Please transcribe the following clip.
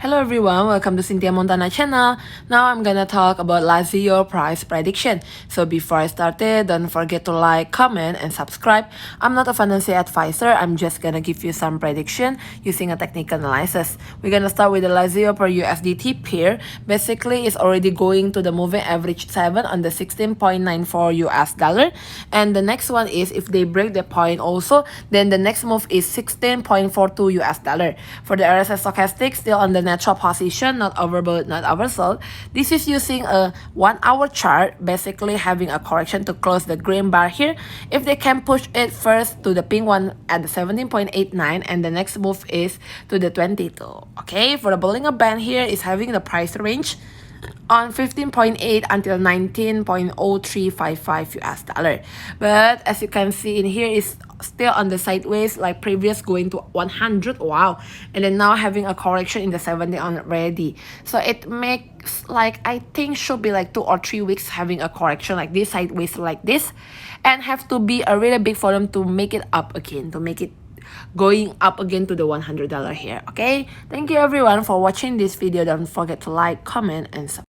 Hello everyone, welcome to Cynthia Montana channel. Now I'm gonna talk about Lazio price prediction. So before I started, don't forget to like, comment, and subscribe. I'm not a financial advisor, I'm just gonna give you some prediction using a technical analysis. We're gonna start with the Lazio per USDT pair. Basically, it's already going to the moving average 7 on the 16.94 US dollar. And the next one is if they break the point also, then the next move is 16.42 US dollar. For the RSI stochastic, still on the natural position, not overbought, not oversold. This is using a 1 hour chart, basically having a correction to close the green bar here. If they can push it first to the pink one at the 17.89, and the next move is to the 22. Okay, for the Bollinger Band here is having the price range on 15.8 until 19.0355 US dollar. But as you can see in here is still on the sideways like previous, going to 100. Wow. And then now having a correction in the 70 already. So it makes like, I think should be like 2 or 3 weeks having a correction like this, sideways like this, and have to be a really big for them to make it up again, to make it going up again to the $100 here. Okay, thank you everyone for watching this video. Don't forget to like, comment, and subscribe.